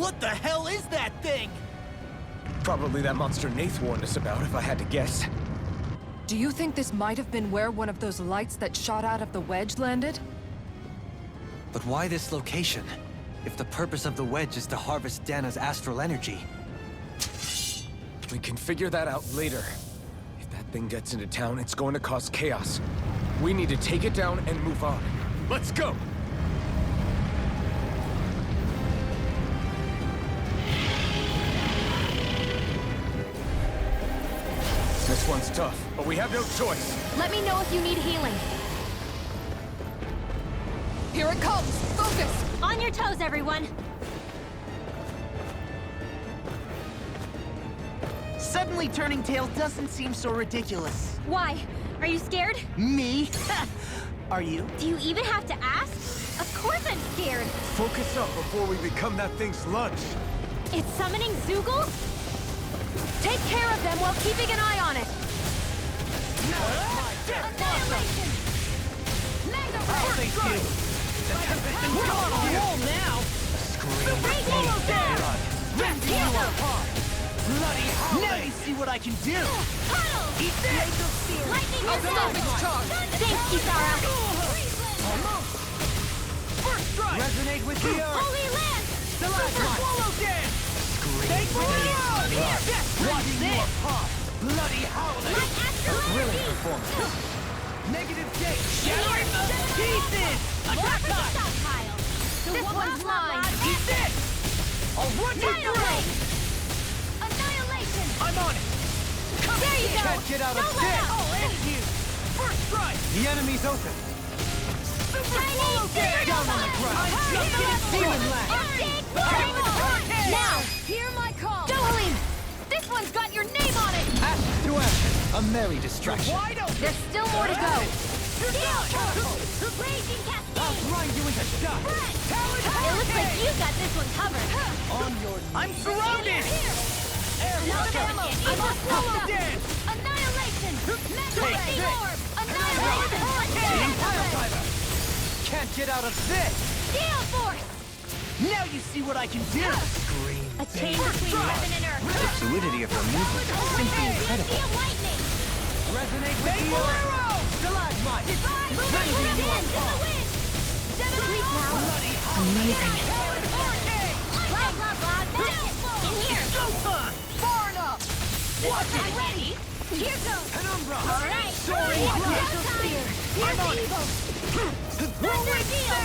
What the hell is that thing? Probably that monster Nath warned us about, if I had to guess. Do you think this might have been where one of those lights that shot out of the wedge landed? But why this location? If the purpose of the wedge is to harvest Dana's astral energy. We can figure that out later. If that thing gets into town, it's going to cause chaos. We need to take it down and move on. Let's go! This one's tough, but we have no choice. Let me know if you need healing. Here it comes! Focus! On your toes, everyone! Suddenly turning tail doesn't seem so ridiculous. Why? Are you scared? Me? Are you? Do you even have to ask? Of course I'm scared! Focus up before we become that thing's lunch. It's summoning Zoogle? Take care of them while keeping an eye on it! Annihilation! Mega Thank you. We're on a roll now! Bloody hell! Now you see what I can do! Eat this! Lightning I'll stop its charge! Thanks, Kisara! First strike! Resonate with the earth! Holy Land! Super swallow dance! Thank you! Watching you apart! Bloody howling! My astral Brilliant energy! performance. Negative gate! Shattering the pieces! More Attack for the time! stockpile! This one's mine! Eat this! I'll run you through! Annihilation! I'm on it! There you go! Can't get out of Don't this! let up! I'll end you! First strike! The enemy's open! Super swallow dance! Down on the ground! I'm just getting feeling left! Now! Hear my call! Dohalim! This one's got your name on it! Ash to action! A merry distraction! Wide open! There's still more to go! Raging Cascade! I'll grind you into dust! It looks like you got this one covered. On your knees! I'm surrounded! Another ammo! Super swallow dance! Annihilation! Mega Take Ray this. Orb! Annihilation! Being Mega Ray! fighter! Can't get out of this! Steel Force! Now you see what I can do! Scream. A chain between heaven and earth. The fluidity of her movement is simply incredible. Steel Lightning! Resonate with Big the earth! arrow! Stalagmite! Moving hands in the wind! Sleep now! Amazing. Blah, blah, blah. In here! Go fun! Far enough! Watch it! Ready? Here goes! Penumbra! All right! Sorry, Spear! I'm on it. Thunder Deal!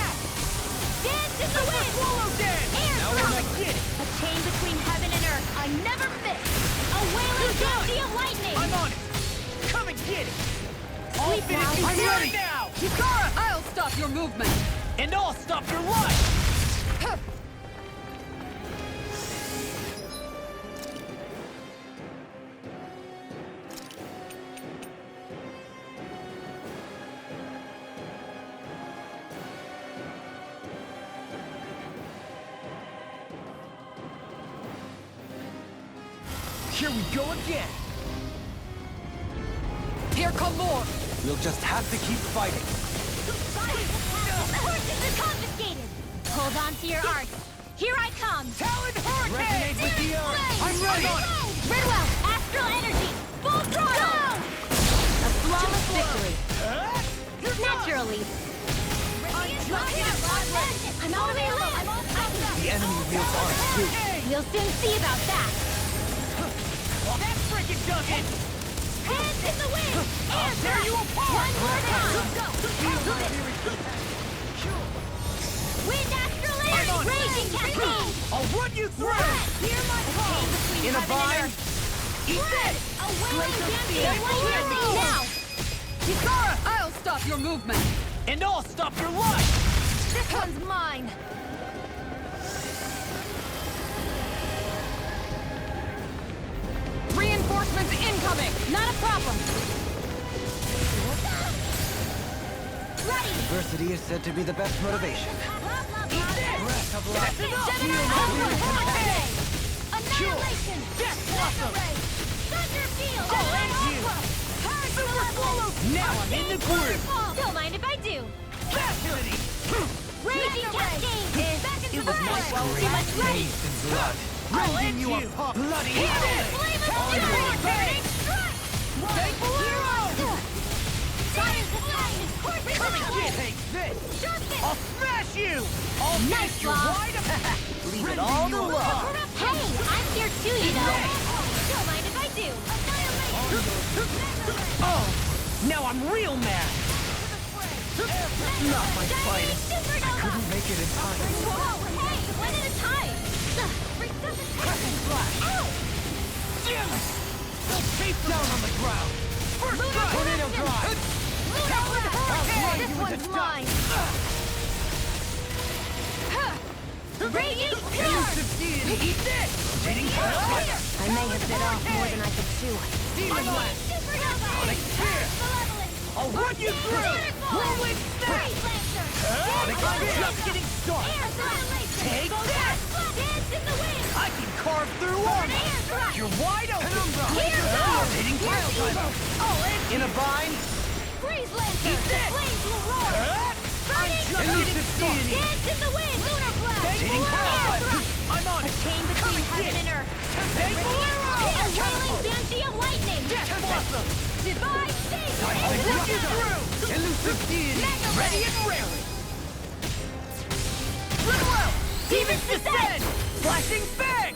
Dance in the wind! Swallow dance! Air Now when I throw! get it! A chain between heaven and earth. I never miss! A wailing Dynasty of lightning! I'm on it! Come and get it! I'll Sleep finish now. you I'm here ready. now! Kisara! I'll stop your movement! And I'll stop your life! Here we go again! Here come more! We'll just have to keep fighting. Horses are confiscated! Hold on to your arts. Here I come! Talon Hurricane! Resonate with the earth! I'm ready! Ridwell, astral energy! Full throttle! A flawless victory. Naturally. I'm all the way along. The enemy wields ours too. We'll soon see about that. That frickin' does it! Hands in the wind! Air tear you apart! One more time! Wind astral I'm energy! on it. Raging cascade! I'll run you through! Hear my call! In a bind? Eat this! A wailing Dynasty of lightning now! Kisara! I'll stop your movement! And I'll stop your life! This one's mine! Reinforcements incoming! Not a problem! Ready! Adversity is said to be the best motivation. Breath of life. Annihilation! Death Blossom! Thunder Field! I'll end you! Super swallow! Now I'm in the groove! Don't mind if I do! Fascinating! Raging Cascade! It was nice. Too much ready. Blood. Rending you apart! Bloody Here, hell! flame of fury! Burning strike! Take Bolero! Tire's the flame! Course Take this! Sharp it! I'll smash you! I'll Nice, finish your Bob. wide Leave it all to law! Hey, I'm here too, you know. Don't mind if I do. Oh! Now I'm real mad! Not my finest! Couldn't Make it in time. Whoa, hey, one at a time. Ow! Face down on the ground! First strike! Tornado drive! This one's mine. Raging Pure! Eat this! I may have bit off more than I could chew. Demon Blast! Supernova! Malevolent! I'll run you through! Whirlwind Snap! I'm just getting started! Take that! Dance in the wind! I can carve through armor! You're wide open! Hitting pile driver! In a bind! Freeze Lancer! Eat this! Flames will roar! I'm just getting started! Dance in the wind! Lunar Blast! Hitting pile driver! I'm on A it! chain between heaven and earth! Take Bolero! A wailing banshee of lightning! Death Blossom! Divine Savior! I'll run you through! Elusive deity! Mega Ready and railing! Little out! Demon's Descent! Flashing Fang!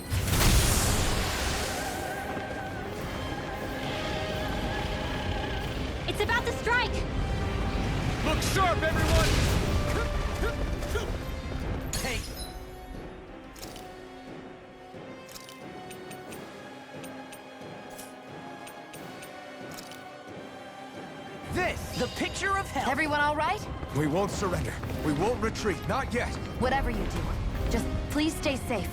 It's about to strike! Look sharp, everyone! Take this! The picture of hell! Everyone all right? We won't surrender. We won't retreat. Not yet. Whatever you do, just please stay safe.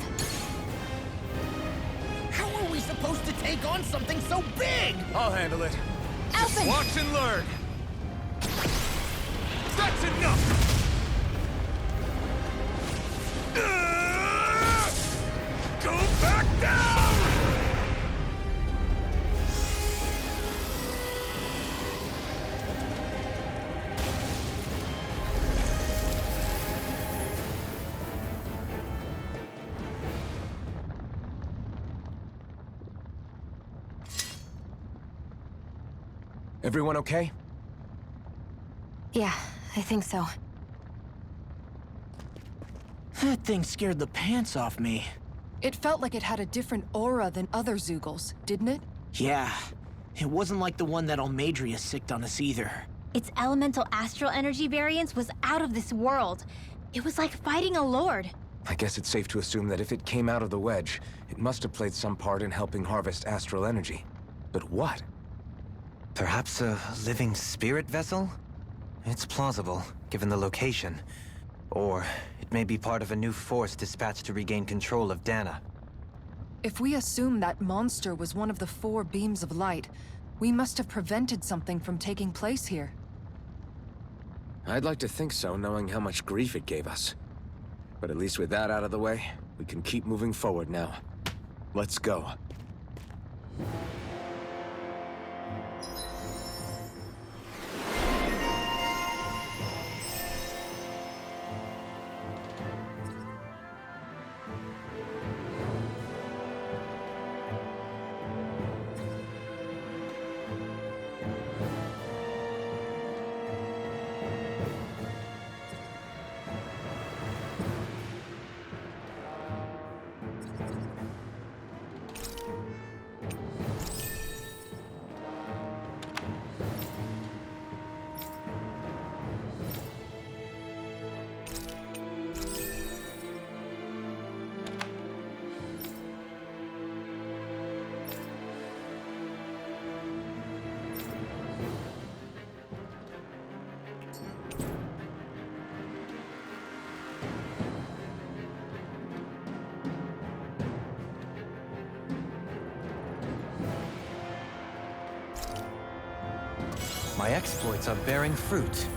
How are we supposed to take on something so big? I'll handle it. Just Alphen! watch and learn. That's enough! Go back down! Everyone okay? Yeah, I think so. That thing scared the pants off me. It felt like it had a different aura than other Zeugles, didn't it? Yeah. It wasn't like the one that Almadria sicked on us either. Its elemental astral energy variance was out of this world. It was like fighting a lord. I guess it's safe to assume that if it came out of the wedge, it must have played some part in helping harvest astral energy. But what? Perhaps a living spirit vessel? It's plausible, given the location. Or it may be part of a new force dispatched to regain control of Dana. If we assume that monster was one of the 4 beams of light, we must have prevented something from taking place here. I'd like to think so, knowing how much grief it gave us. But at least with that out of the way, we can keep moving forward now. Let's go. My exploits are bearing fruit.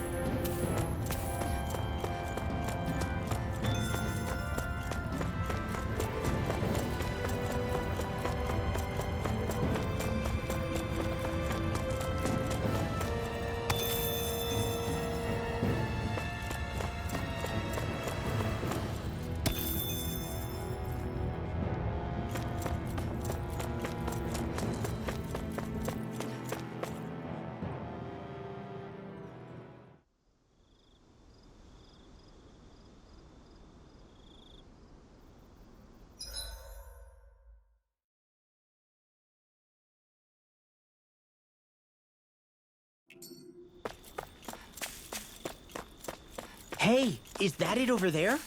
Hey, is that it over there?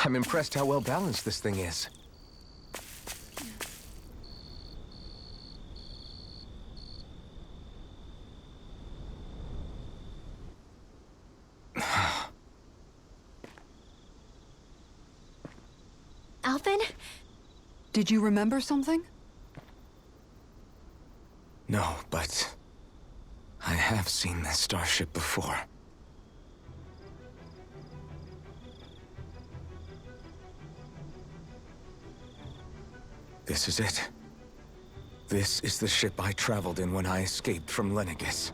I'm impressed how well balanced this thing is. Alvin? Did you remember something? No, but I have seen this starship before. This is it. This is the ship I traveled in when I escaped from Lenegis.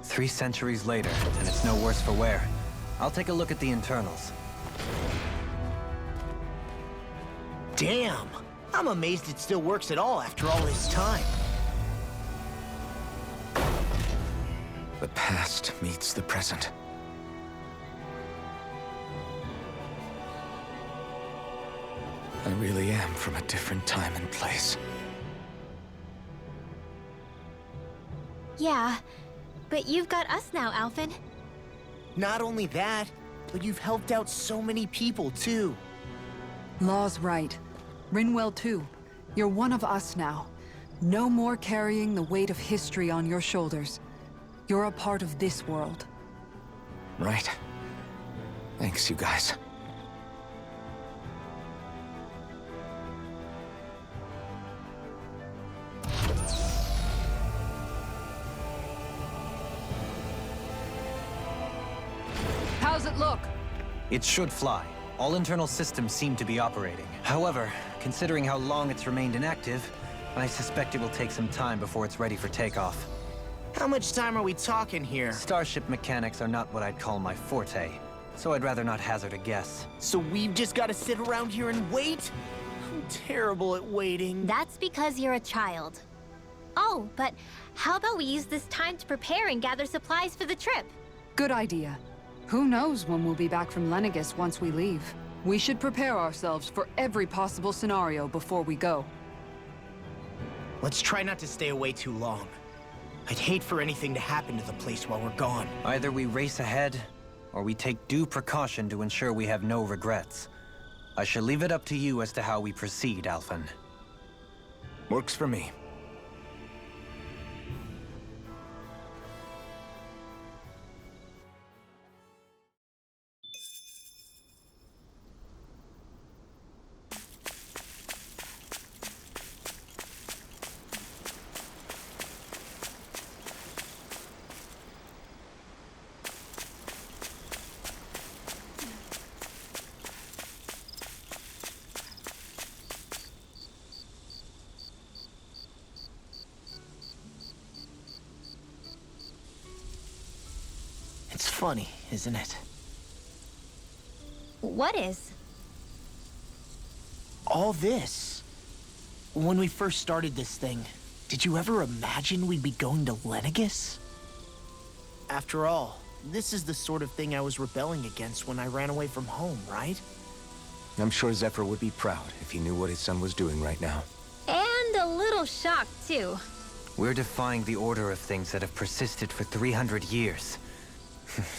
Three centuries later, and it's no worse for wear. I'll take a look at the internals. Damn! I'm amazed it still works at all after all this time. The past meets the present. I really am from a different time and place. Yeah, but you've got us now, Alvin. Not only that, but you've helped out so many people, too. Law's right. Rinwell too. You're one of us now. No more carrying the weight of history on your shoulders. You're a part of this world. Right. Thanks, you guys. How's it look? It should fly. All internal systems seem to be operating. However, considering how long it's remained inactive, I suspect it will take some time before it's ready for takeoff. How much time are we talking here? Starship mechanics are not what I'd call my forte, so I'd rather not hazard a guess. So we've just got to sit around here and wait? I'm terrible at waiting. That's because you're a child. Oh, but how about we use this time to prepare and gather supplies for the trip? Good idea. Who knows when we'll be back from Lenegis once we leave? We should prepare ourselves for every possible scenario before we go. Let's try not to stay away too long. I'd hate for anything to happen to the place while we're gone. Either we race ahead, or we take due precaution to ensure we have no regrets. I shall leave it up to you as to how we proceed, Alphen. Works for me. It's funny, isn't it? What is? All this. When we first started this thing, did you ever imagine we'd be going to Lenegis? After all, this is the sort of thing I was rebelling against when I ran away from home, right? I'm sure Zephyr would be proud if he knew what his son was doing right now. And a little shocked, too. We're defying the order of things that have persisted for 300 years.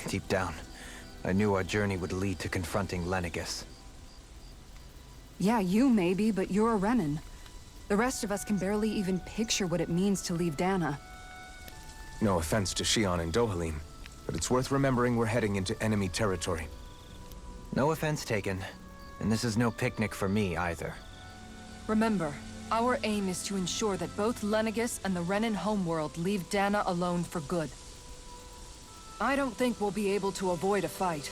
Deep down, I knew our journey would lead to confronting Lenegis. Yeah, you maybe, but you're a Renan. The rest of us can barely even picture what it means to leave Dana. No offense to Shion and Dohalim, but it's worth remembering we're heading into enemy territory. No offense taken, and this is no picnic for me either. Remember, our aim is to ensure that both Lenegis and the Renan homeworld leave Dana alone for good. I don't think we'll be able to avoid a fight.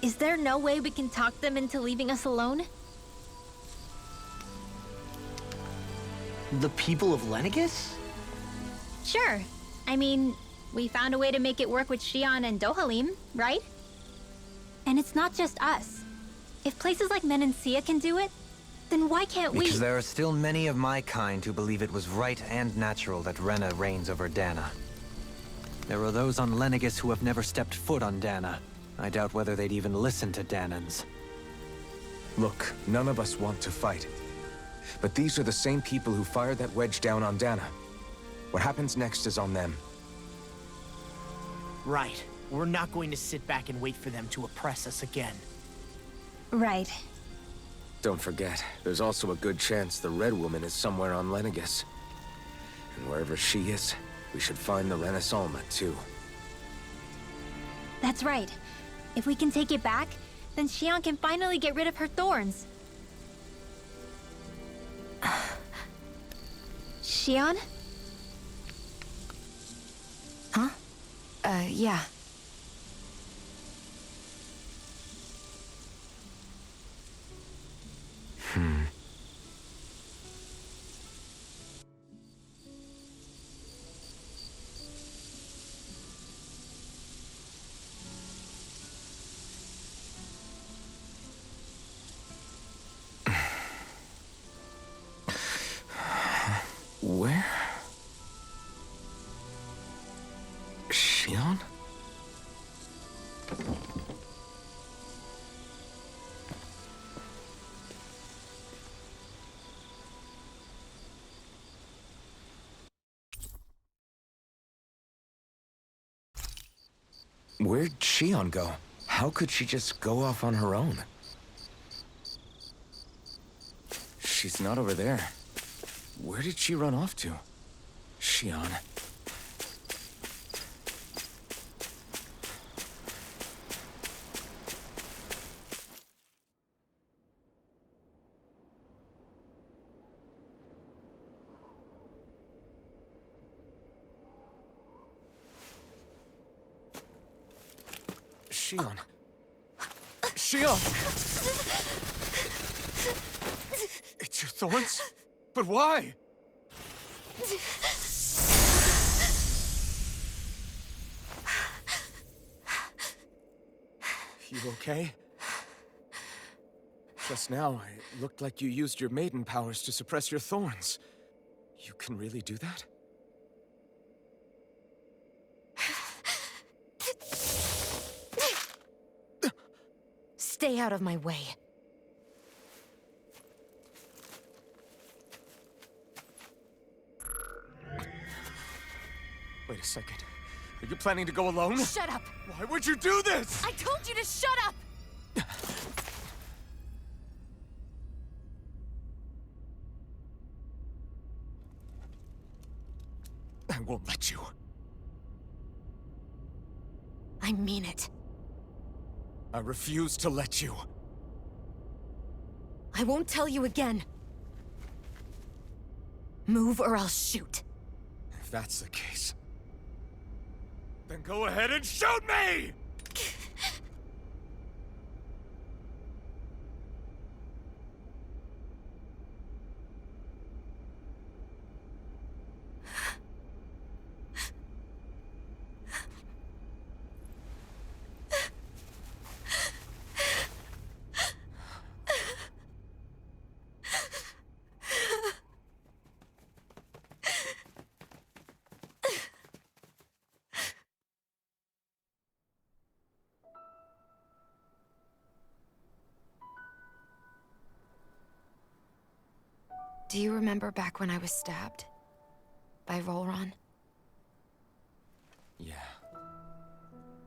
Is there no way we can talk them into leaving us alone? The people of Lenegis? Sure. I mean, we found a way to make it work with Shion and Dohalim, right? And it's not just us. If places like Menancia can do it, then why can't we? Because there are still many of my kind who believe it was right and natural that Rena reigns over Dana. There are those on Lenegis who have never stepped foot on Dana. I doubt whether they'd even listen to Danans. Look, none of us want to fight. But these are the same people who fired that wedge down on Dana. What happens next is on them. Right. We're not going to sit back and wait for them to oppress us again. Right. Don't forget, there's also a good chance the Red Woman is somewhere on Lenegis. And wherever she is, we should find the Renaissance too. That's right. If we can take it back, then Shion can finally get rid of her thorns. Shion? Huh? Yeah. Where? Shion? Where'd Shion go? How could she just go off on her own? She's not over there. Where did she run off to? Shion. Shion. Shion! It's your thorns? But why? You okay? Just now, it looked like you used your maiden powers to suppress your thorns. You can really do that? Stay out of my way. Wait a second. Are you planning to go alone? Shut up! Why would you do this? I told you to shut up! I won't let you. I mean it. I refuse to let you. I won't tell you again. Move or I'll shoot. If that's the case, then go ahead and shoot me! Do you remember back when I was stabbed? By Volron? Yeah.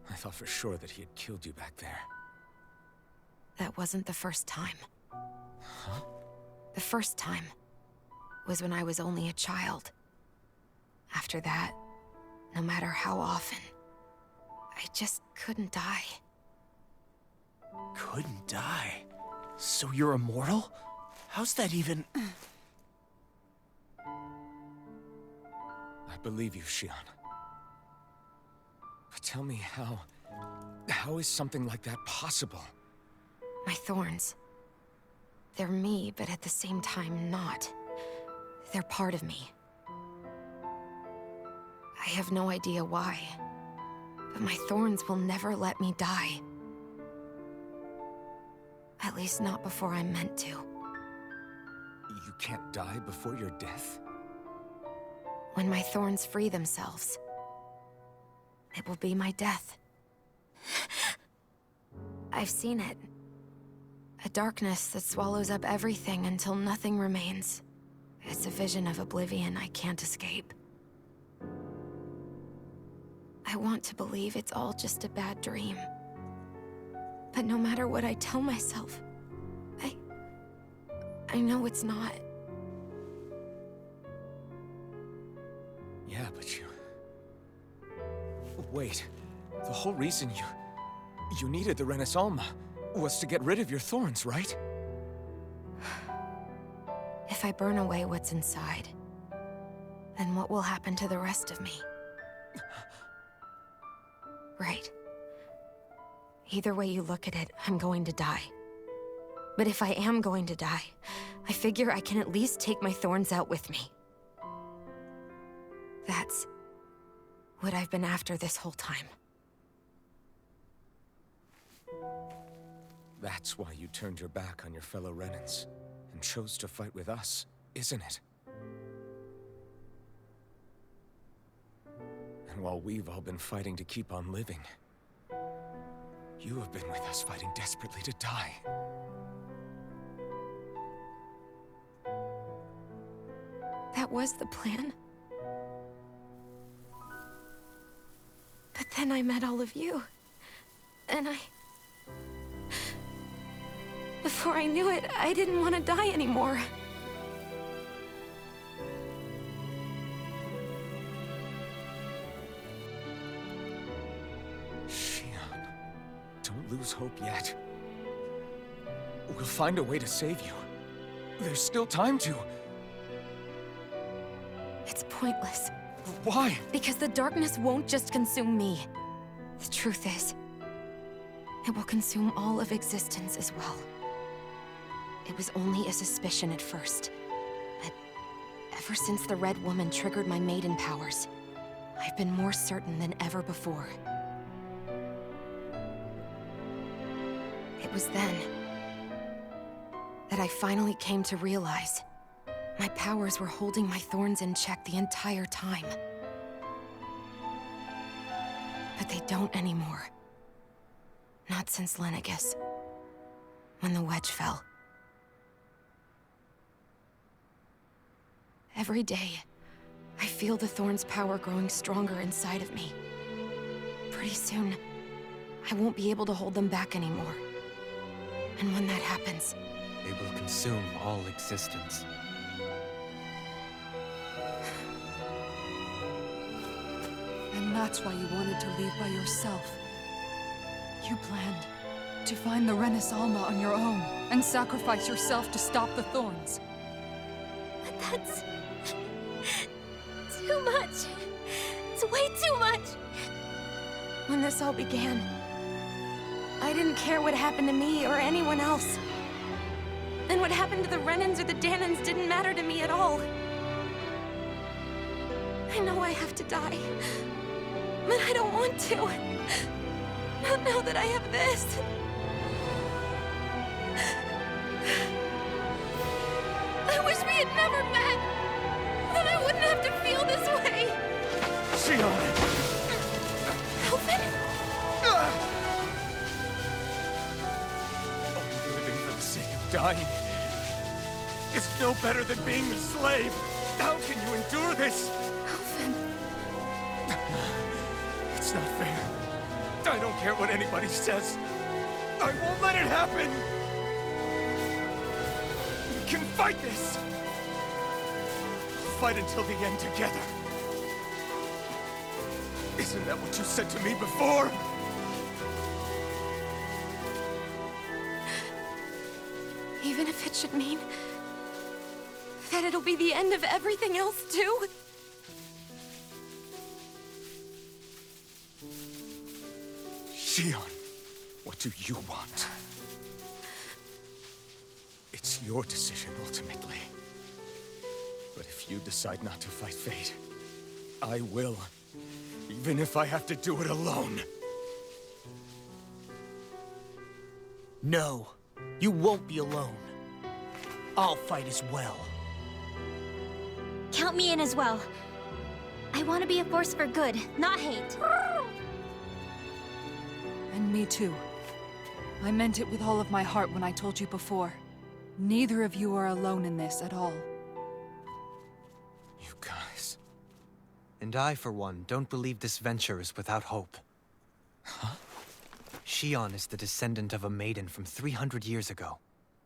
I thought for sure that he had killed you back there. That wasn't the first time. The first time was when I was only a child. After that, no matter how often, I just couldn't die. Couldn't die? So you're immortal? How's that even... I believe you, Shion. But tell me how... How is something like that possible? My thorns. They're me, but at the same time not. They're part of me. I have no idea why, but my thorns will never let me die. At least not before I'm meant to. You can't die before your death? When my thorns free themselves, it will be my death. I've seen it. A darkness that swallows up everything until nothing remains. It's a vision of oblivion I can't escape. I want to believe it's all just a bad dream. But no matter what I tell myself, I know it's not. Yeah, but you... Wait. The whole reason you needed the Renaissance was to get rid of your thorns, right? If I burn away what's inside, then what will happen to the rest of me? Right. Either way you look at it, I'm going to die. But if I am going to die, I figure I can at least take my thorns out with me. That's what I've been after this whole time. That's why you turned your back on your fellow Renans and chose to fight with us, isn't it? And while we've all been fighting to keep on living, you have been with us fighting desperately to die. That was the plan. But then I met all of you. And before I knew it, I didn't want to die anymore. Shion, don't lose hope yet. We'll find a way to save you. There's still time to. It's pointless. Why? Because the darkness won't just consume me. The truth is, it will consume all of existence as well. It was only a suspicion at first, but ever since the Red Woman triggered my maiden powers, I've been more certain than ever before. It was then that I finally came to realize my powers were holding my thorns in check the entire time. But they don't anymore. Not since Lenegis, when the wedge fell. Every day, I feel the thorn's power growing stronger inside of me. Pretty soon, I won't be able to hold them back anymore. And when that happens, They will consume all existence. And that's why you wanted to leave by yourself. You planned to find the Renis Alma on your own and sacrifice yourself to stop the thorns. But that's... too much. It's way too much. when this all began, I didn't care what happened to me or anyone else. And what happened to the Renans or the Danans didn't matter to me at all. I know I have to die, but I don't want to. Not now that I have this. I wish we had never met. Then I wouldn't have to feel this way. Shion! Elvin? Living for the sake of dying is no better than being a slave. How can you endure this? Elvin. It's not fair. I don't care what anybody says. I won't let it happen. We can fight this. Fight until the end together. Isn't that what you said to me before? Even if it should mean that it'll be the end of everything else, too? Shion, what do you want? It's your decision, ultimately. But if you decide not to fight fate, I will. Even if I have to do it alone. No, you won't be alone. I'll fight as well. Count me in as well. I want to be a force for good, not hate. And me too. I meant it with all of my heart when I told you before. Neither of you are alone in this at all. You guys... And I, for one, don't believe this venture is without hope. Huh? Shion is the descendant of a maiden from 300 years ago.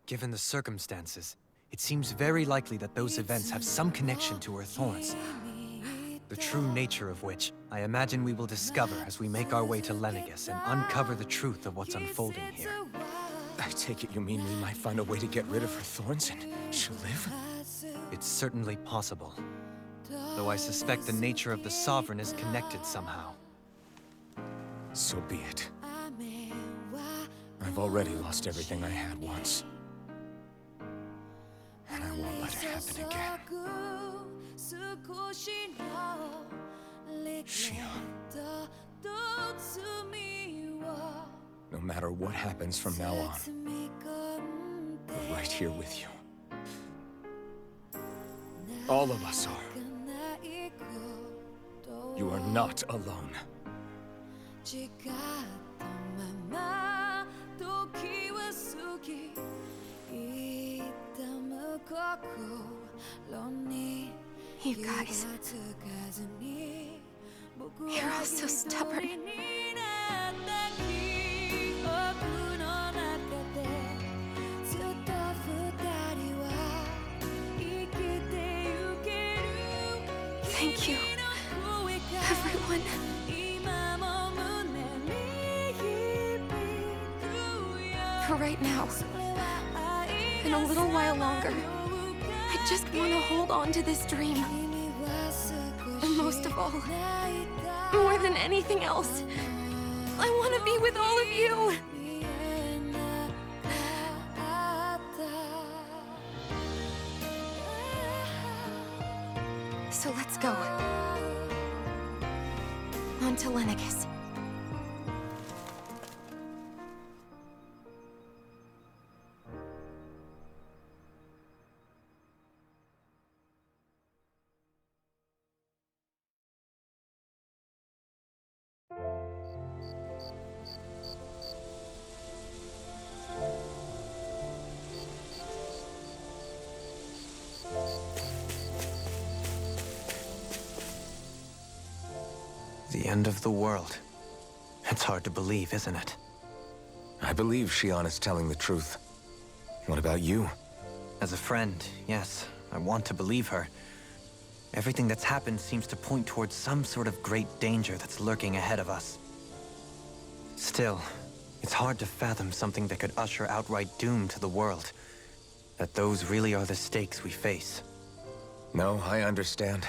Given the circumstances, it seems very likely that those events have some connection to her thorns. The true nature of which, I imagine we will discover as we make our way to Lenegis and uncover the truth of what's unfolding here. I take it you mean we might find a way to get rid of her thorns and she'll live? It's certainly possible. Though I suspect the nature of the Sovereign is connected somehow. So be it. I've already lost everything I had once. And I won't let it happen again. Shion. No matter what happens from now on, we're right here with you. All of us are. You are not alone. You guys... You're all so stubborn. Thank you, everyone. For right now, and a little while longer, I just want to hold on to this dream. And most of all, more than anything else, I want to be with all of you. So let's go. On to Lenegis. The end of the world. It's hard to believe, isn't it? I believe Shion is telling the truth. What about you? As a friend, yes, I want to believe her. Everything that's happened seems to point towards some sort of great danger that's lurking ahead of us. Still, it's hard to fathom something that could usher outright doom to the world. That those really are the stakes we face. No, I understand.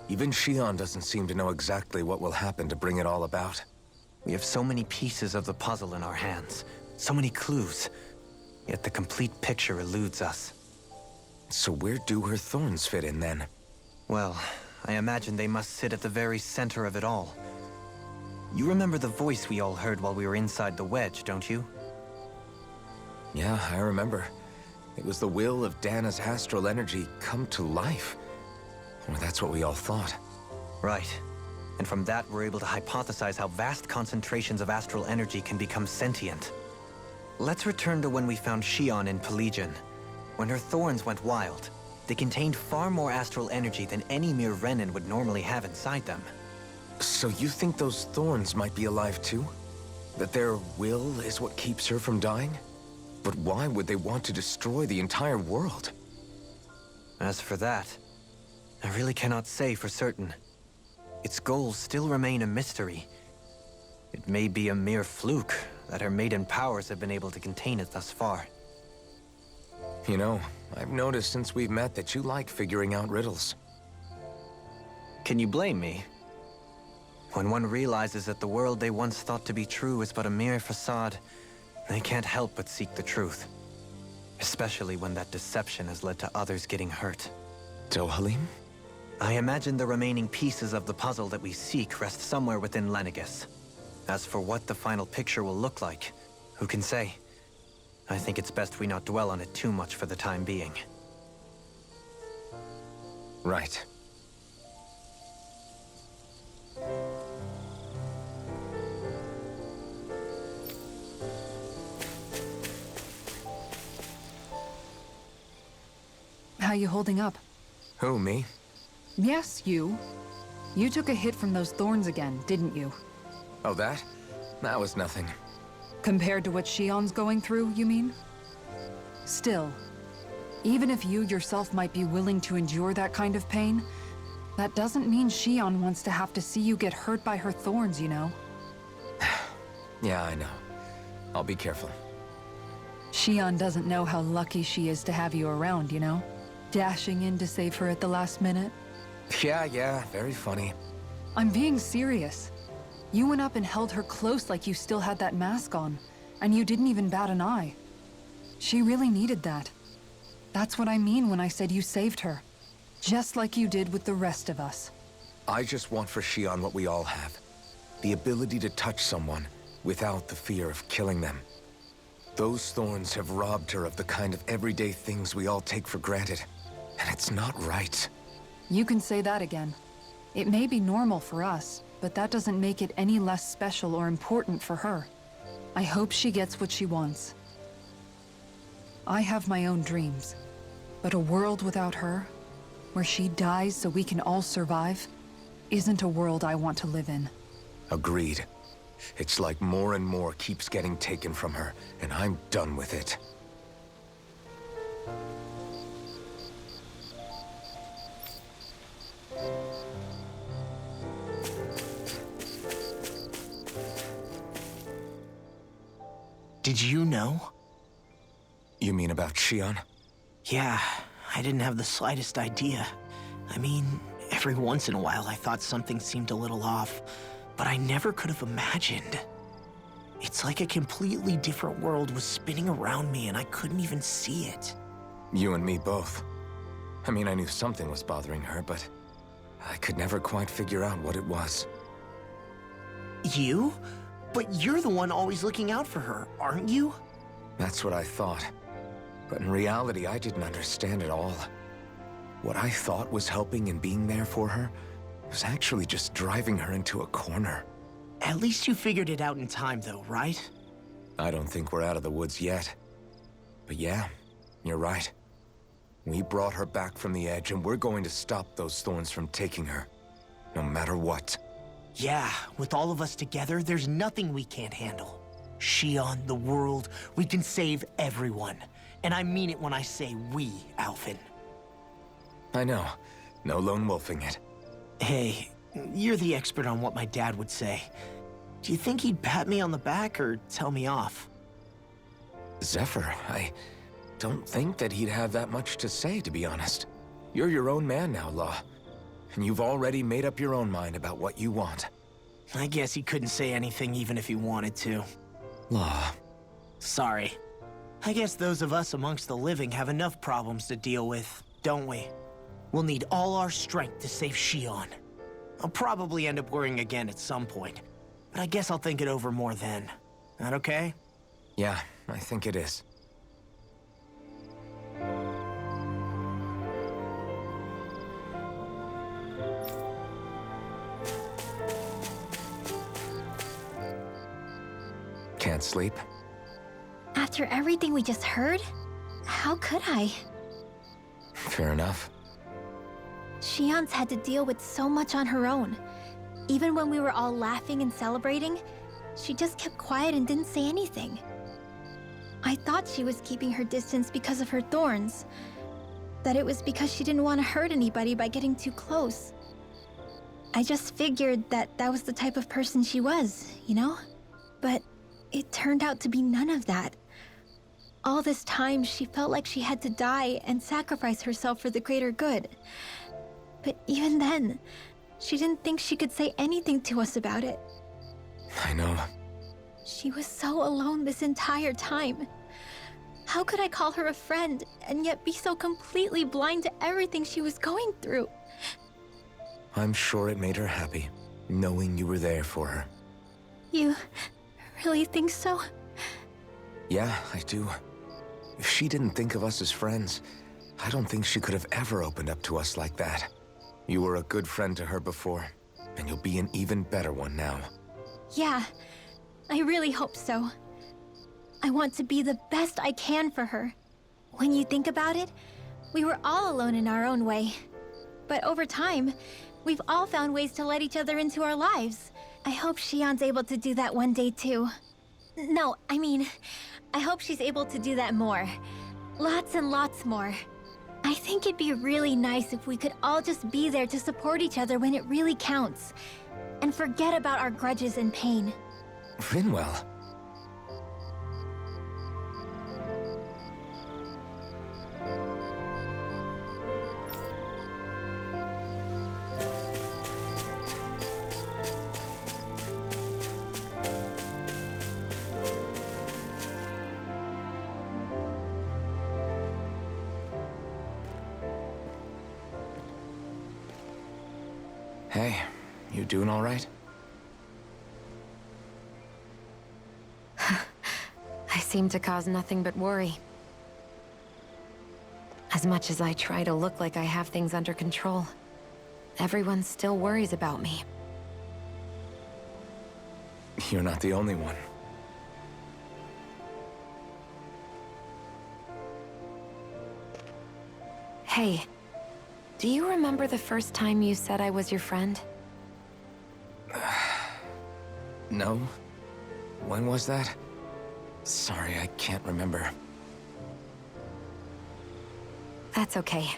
Even Shion doesn't seem to know exactly what will happen to bring it all about. We have so many pieces of the puzzle in our hands, so many clues, yet the complete picture eludes us. So where do her thorns fit in then? Well, I imagine they must sit at the very center of it all. You remember the voice we all heard while we were inside the wedge, don't you? Yeah, I remember. It was the will of Dana's astral energy come to life. Or that's what we all thought. Right. And from that, we're able to hypothesize how vast concentrations of astral energy can become sentient. Let's return to when we found Shion in Pelagian. When her thorns went wild, they contained far more astral energy than any mere Renin would normally have inside them. So you think those thorns might be alive too? That their will is what keeps her from dying? But why would they want to destroy the entire world? As for that, I really cannot say for certain. Its goals still remain a mystery. It may be a mere fluke that her maiden powers have been able to contain it thus far. You know, I've noticed since we've met that you like figuring out riddles. Can you blame me? When one realizes that the world they once thought to be true is but a mere facade, they can't help but seek the truth. Especially when that deception has led to others getting hurt. Dohalim? I imagine the remaining pieces of the puzzle that we seek rest somewhere within Lenegis. As for what the final picture will look like, who can say? I think it's best we not dwell on it too much for the time being. Right. How you holding up? Who, me? Yes, you. You took a hit from those thorns again, didn't you? Oh, that? That was nothing. Compared to what Shion's going through, you mean? Still, even if you yourself might be willing to endure that kind of pain, that doesn't mean Shion wants to have to see you get hurt by her thorns, you know? Yeah, I know. I'll be careful. Shion doesn't know how lucky she is to have you around, you know? Dashing in to save her at the last minute. Yeah, very funny. I'm being serious. You went up and held her close like you still had that mask on, and you didn't even bat an eye. She really needed that. That's what I mean when I said you saved her. Just like you did with the rest of us. I just want for Shion what we all have. The ability to touch someone without the fear of killing them. Those thorns have robbed her of the kind of everyday things we all take for granted. And it's not right. You can say that again. It may be normal for us, but that doesn't make it any less special or important for her. I hope she gets what she wants. I have my own dreams, but a world without her, where she dies so we can all survive, isn't a world I want to live in. Agreed. It's like more and more keeps getting taken from her, and I'm done with it. Did you know? You mean about Shion? Yeah, I didn't have the slightest idea. I mean, every once in a while I thought something seemed a little off, but I never could have imagined. It's like a completely different world was spinning around me and I couldn't even see it. You and me both. I mean, I knew something was bothering her, but I could never quite figure out what it was. You? But you're the one always looking out for her, aren't you? That's what I thought. But in reality, I didn't understand it all. What I thought was helping and being there for her was actually just driving her into a corner. At least you figured it out in time, though, right? I don't think we're out of the woods yet. But yeah, you're right. We brought her back from the edge, and we're going to stop those thorns from taking her, no matter what. Yeah, with all of us together, there's nothing we can't handle. Shion, the world, we can save everyone. And I mean it when I say we, Alphen. I know. No lone wolfing it. Hey, you're the expert on what my dad would say. Do you think he'd pat me on the back or tell me off? Zephyr, I don't think that he'd have that much to say, to be honest. You're your own man now, Law. And you've already made up your own mind about what you want. I guess he couldn't say anything even if he wanted to. Law. Sorry. I guess those of us amongst the living have enough problems to deal with, don't we? We'll need all our strength to save Shion. I'll probably end up worrying again at some point, but I guess I'll think it over more then. That okay? Yeah, I think it is. Can't sleep? After everything we just heard, how could I? Fair enough. Shion's had to deal with so much on her own. Even when we were all laughing and celebrating, she just kept quiet and didn't say anything. I thought she was keeping her distance because of her thorns. That it was because she didn't want to hurt anybody by getting too close. I just figured that that was the type of person she was, you know? But it turned out to be none of that. All this time, she felt like she had to die and sacrifice herself for the greater good. But even then, she didn't think she could say anything to us about it. I know. She was so alone this entire time. How could I call her a friend and yet be so completely blind to everything she was going through? I'm sure it made her happy, knowing you were there for her. You really think so? Yeah, I do. If she didn't think of us as friends, I don't think she could have ever opened up to us like that. You were a good friend to her before, and you'll be an even better one now. Yeah, I really hope so. I want to be the best I can for her. When you think about it, we were all alone in our own way. But over time, we've all found ways to let each other into our lives. I hope Shion's able to do that one day too. No, I mean, I hope she's able to do that more. Lots and lots more. I think it'd be really nice if we could all just be there to support each other when it really counts. And forget about our grudges and pain. Rinwell. Hey, you doing all right? I seem to cause nothing but worry. As much as I try to look like I have things under control, everyone still worries about me. You're not the only one. Hey, do you remember the first time you said I was your friend? No? When was that? Sorry, I can't remember. That's okay.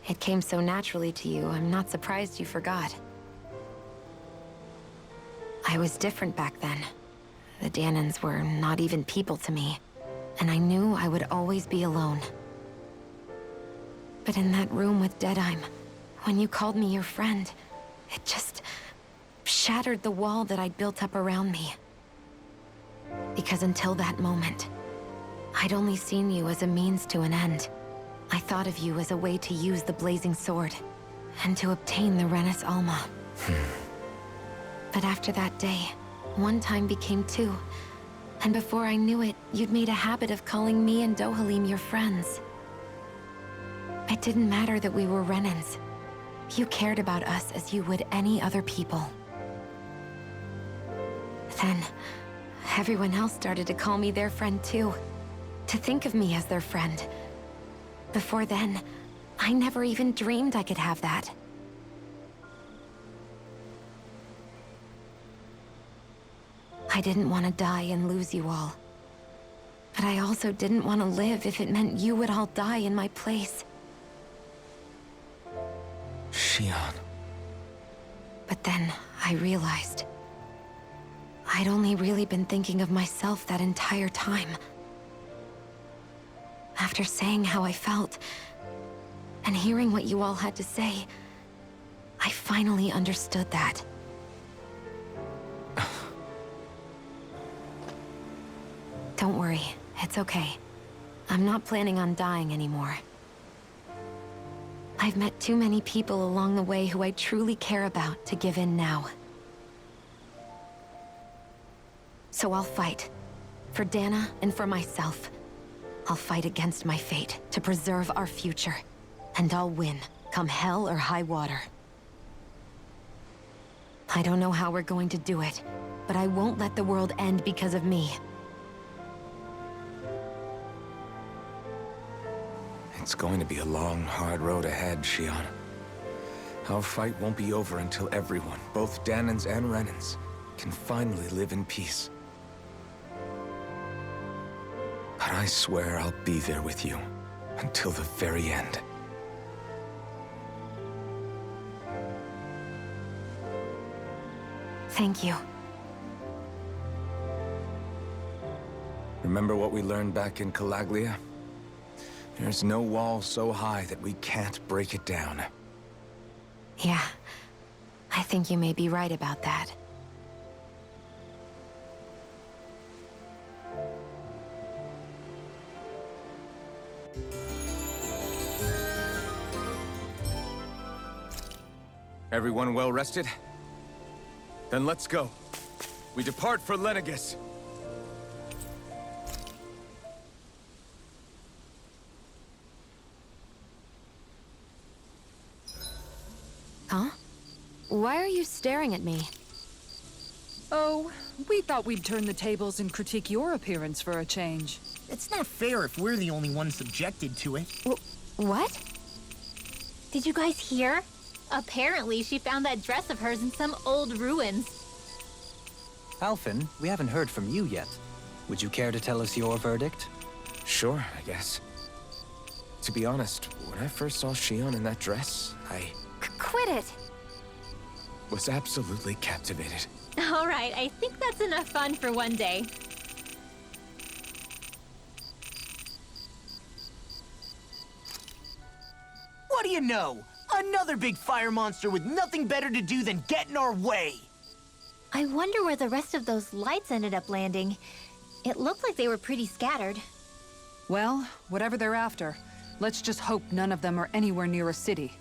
It came so naturally to you, I'm not surprised you forgot. I was different back then. The Danans were not even people to me, and I knew I would always be alone. But in that room with Deadheim, when you called me your friend, it just shattered the wall that I'd built up around me. Because until that moment, I'd only seen you as a means to an end. I thought of you as a way to use the blazing sword, and to obtain the Renis Alma. But after that day, one time became two, and before I knew it, you'd made a habit of calling me and Dohalim your friends. It didn't matter that we were Renans. You cared about us as you would any other people. Then, everyone else started to call me their friend too. To think of me as their friend. Before then, I never even dreamed I could have that. I didn't want to die and lose you all. But I also didn't want to live if it meant you would all die in my place. Shion. But then, I realized I'd only really been thinking of myself that entire time. After saying how I felt, and hearing what you all had to say, I finally understood that. Don't worry, it's okay. I'm not planning on dying anymore. I've met too many people along the way who I truly care about to give in now. So I'll fight. For Dana and for myself. I'll fight against my fate to preserve our future. And I'll win, come hell or high water. I don't know how we're going to do it, but I won't let the world end because of me. It's going to be a long, hard road ahead, Shion. Our fight won't be over until everyone, both Danans and Renans, can finally live in peace. But I swear I'll be there with you until the very end. Thank you. Remember what we learned back in Calaglia? There's no wall so high that we can't break it down. Yeah, I think you may be right about that. Everyone well rested? Then let's go. We depart for Lenegis. Huh? Why are you staring at me? Oh, we thought we'd turn the tables and critique your appearance for a change. It's not fair if we're the only ones subjected to it. What? Did you guys hear? Apparently, she found that dress of hers in some old ruins. Alphen, we haven't heard from you yet. Would you care to tell us your verdict? Sure, I guess. To be honest, when I first saw Shion in that dress, I Quit it! was absolutely captivated. All right, I think that's enough fun for one day. What do you know? Another big fire monster with nothing better to do than get in our way! I wonder where the rest of those lights ended up landing. It looked like they were pretty scattered. Well, whatever they're after, let's just hope none of them are anywhere near a city.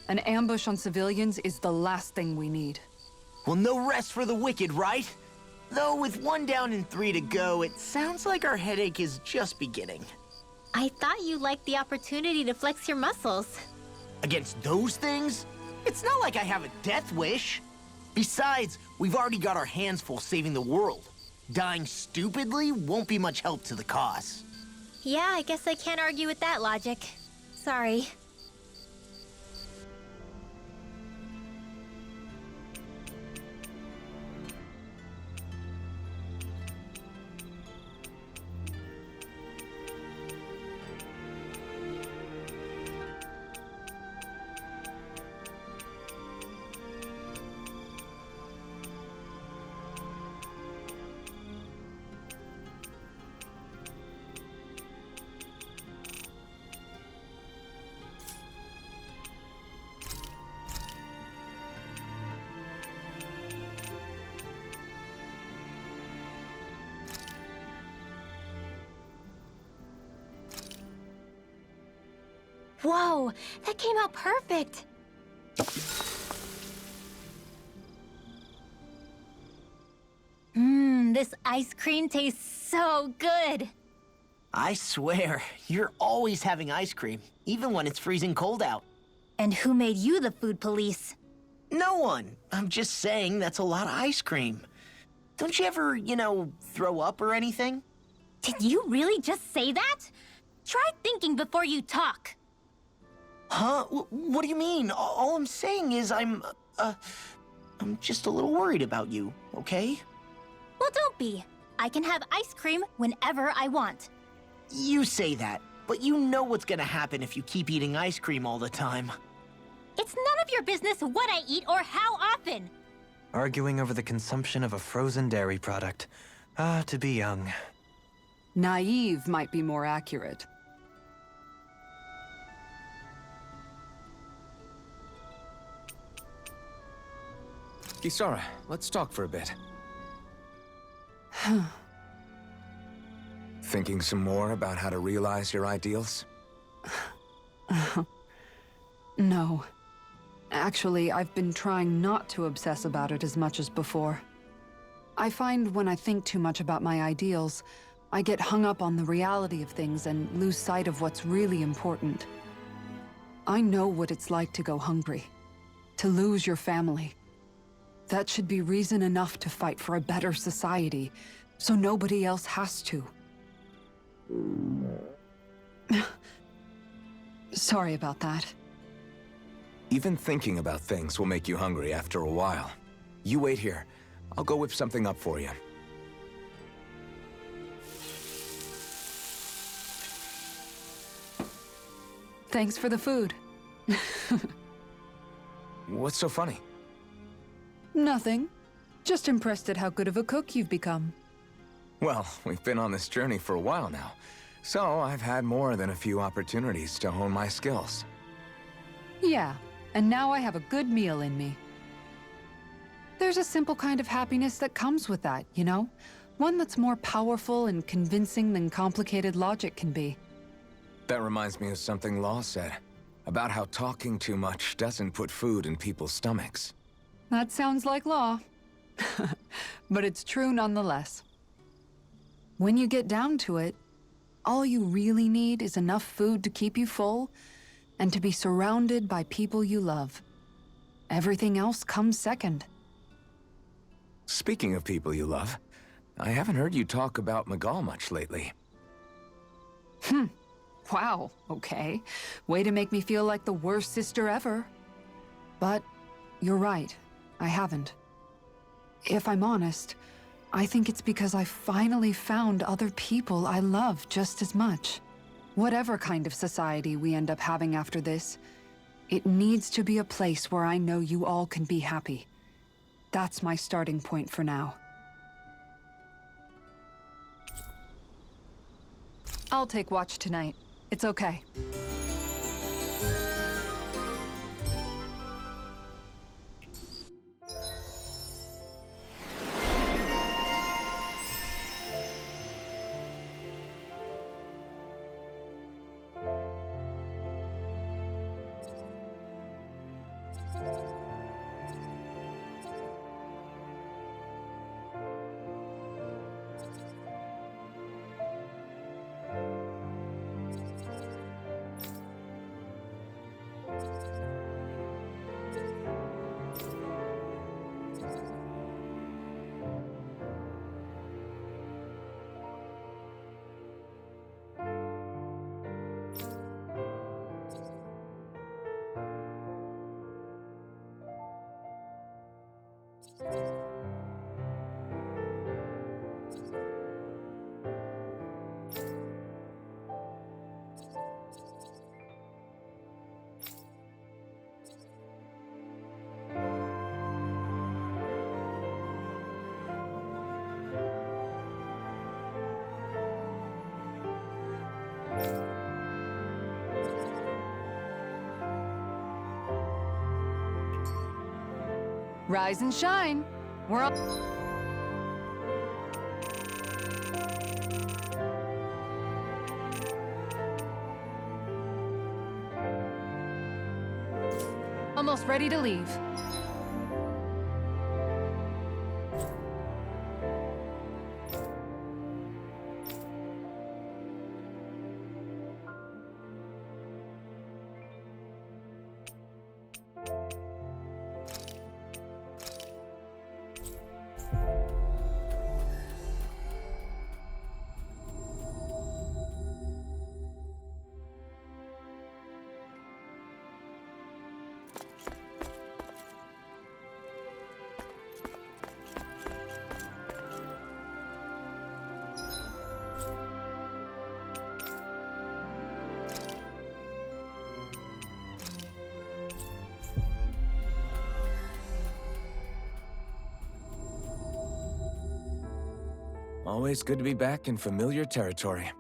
An ambush on civilians is the last thing we need. Well, no rest for the wicked, right? Though with 1 down and 3 to go, it sounds like our headache is just beginning. I thought you liked the opportunity to flex your muscles. Against those things? It's not like I have a death wish. Besides, we've already got our hands full saving the world. Dying stupidly won't be much help to the cause. Yeah, I guess I can't argue with that logic. Sorry. Whoa, that came out perfect. This ice cream tastes so good. I swear, you're always having ice cream, even when it's freezing cold out. And who made you the food police? No one. I'm just saying that's a lot of ice cream. Don't you ever, throw up or anything? Did you really just say that? Try thinking before you talk. Huh? What do you mean? All I'm saying is I'm just a little worried about you, okay? Well, don't be. I can have ice cream whenever I want. You say that, but you know what's gonna happen if you keep eating ice cream all the time. It's none of your business what I eat or how often. Arguing over the consumption of a frozen dairy product. Ah, to be young. Naive might be more accurate. Kisara, let's talk for a bit. Thinking some more about how to realize your ideals? No. Actually, I've been trying not to obsess about it as much as before. I find when I think too much about my ideals, I get hung up on the reality of things and lose sight of what's really important. I know what it's like to go hungry, to lose your family. That should be reason enough to fight for a better society, so nobody else has to. Sorry about that. Even thinking about things will make you hungry after a while. You wait here. I'll go whip something up for you. Thanks for the food. What's so funny? Nothing. Just impressed at how good of a cook you've become. Well, we've been on this journey for a while now, so I've had more than a few opportunities to hone my skills. Yeah, and now I have a good meal in me. There's a simple kind of happiness that comes with that, you know? One that's more powerful and convincing than complicated logic can be. That reminds me of something Law said, about how talking too much doesn't put food in people's stomachs. That sounds like Law. But it's true nonetheless. When you get down to it, all you really need is enough food to keep you full and to be surrounded by people you love. Everything else comes second. Speaking of people you love, I haven't heard you talk about Miguel much lately. Wow, okay. Way to make me feel like the worst sister ever. But you're right, I haven't. If I'm honest, I think it's because I finally found other people I love just as much. Whatever kind of society we end up having after this, it needs to be a place where I know you all can be happy. That's my starting point for now. I'll take watch tonight. It's okay. Rise and shine. We're all... Almost ready to leave. Always good to be back in familiar territory.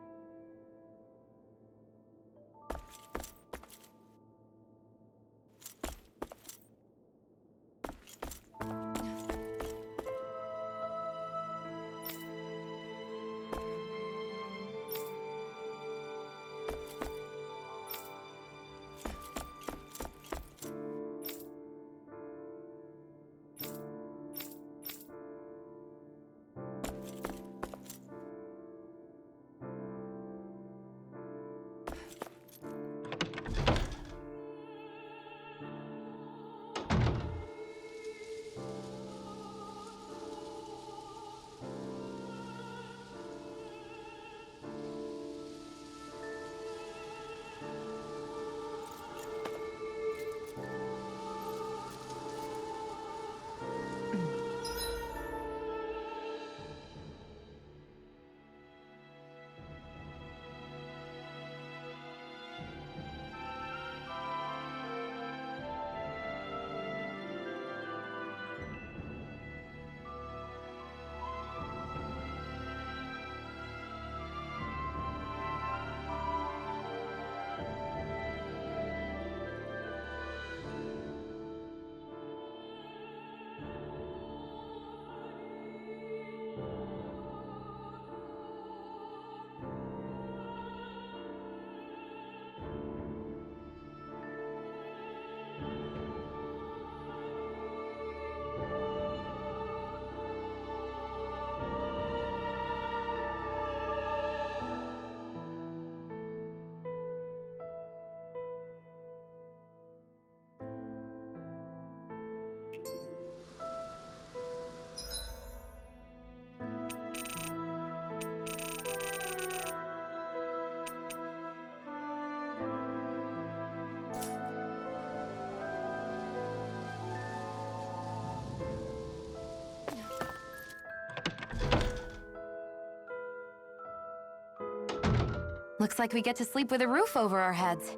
Looks like we get to sleep with a roof over our heads.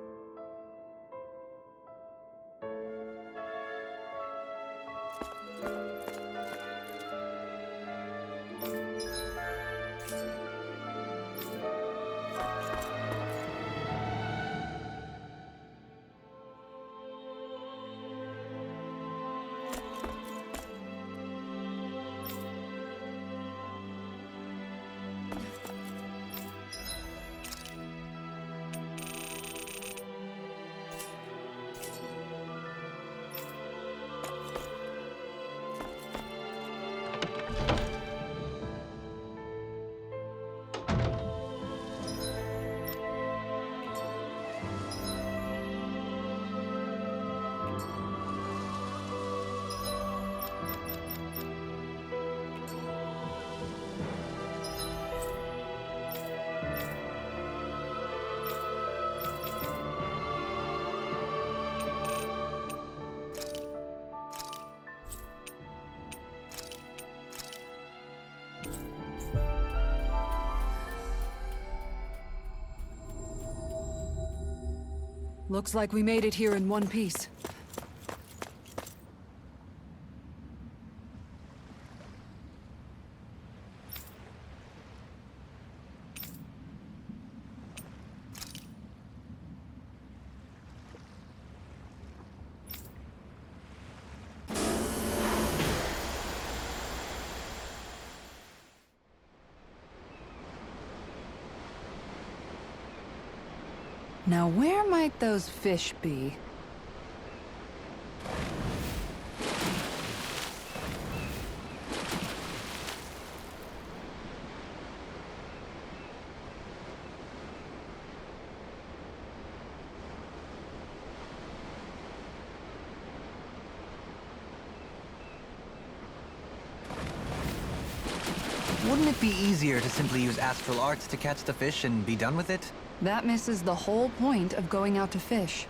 Looks like we made it here in one piece. Now where might those fish be? Wouldn't it be easier to simply use astral arts to catch the fish and be done with it? That misses the whole point of going out to fish.